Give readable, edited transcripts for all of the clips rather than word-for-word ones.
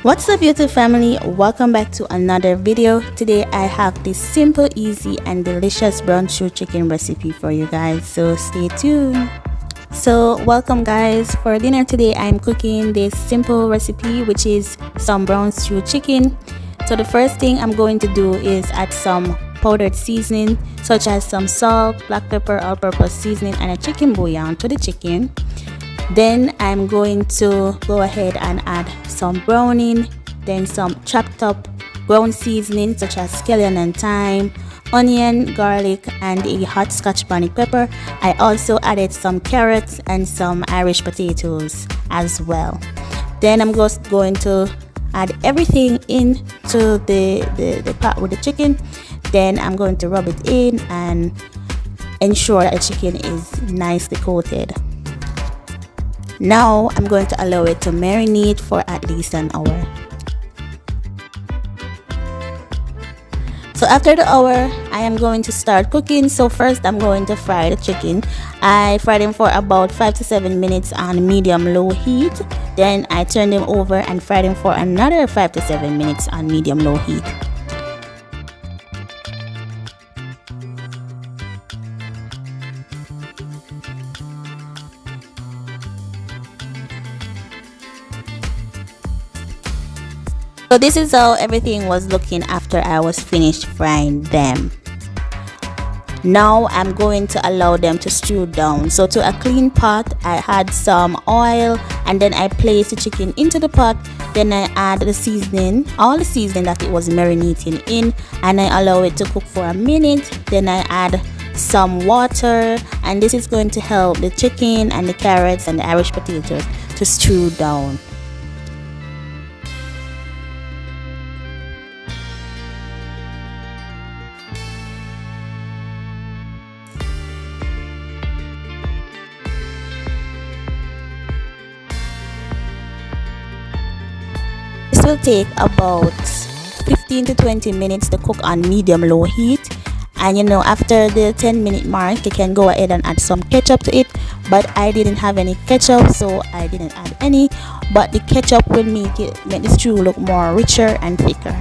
What's up YouTube family, welcome back to another video. Today I have this simple, easy and delicious brown stew chicken recipe for you guys, so stay tuned. So welcome guys. For dinner today I'm cooking this simple recipe which is some brown stew chicken. So the first thing I'm going to do is add some powdered seasoning such as some salt, black pepper, all-purpose seasoning and a chicken bouillon to the chicken. Then I'm going to go ahead and add some browning, then some chopped up ground seasoning such as scallion and thyme, onion, garlic and a hot scotch bonnet pepper. I also added some carrots and some Irish potatoes as well. Then I'm just going to add everything into the pot with the chicken. Then I'm going to rub it in and ensure that the chicken is nicely coated. Now I'm going to allow it to marinate for at least an hour. So after the hour, I am going to start cooking. So first I'm going to fry the chicken. I fry them for about 5 to 7 minutes on medium-low heat. Then I turn them over and fry them for another 5 to 7 minutes on medium-low heat. So this is how everything was looking after I was finished frying them. Now I'm going to allow them to stew down. So to a clean pot, I had some oil and then I placed the chicken into the pot. Then I add the seasoning, all the seasoning that it was marinating in, and I allow it to cook for a minute. Then I add some water, and this is going to help the chicken and the carrots and the Irish potatoes to stew down. This will take about 15 to 20 minutes to cook on medium-low heat, and you know, after the 10-minute mark you can go ahead and add some ketchup to it, but I didn't have any ketchup so I didn't add any, but the ketchup will make the stew look more richer and thicker.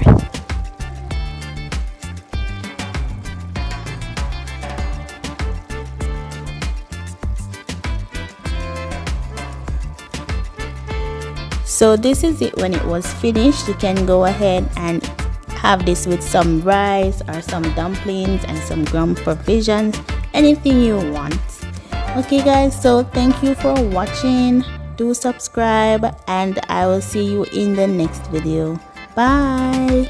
So this is it when it was finished. You can go ahead and have this with some rice or some dumplings and some ground provisions, anything you want. Okay guys, so thank you for watching. Do subscribe and I will see you in the next video. Bye.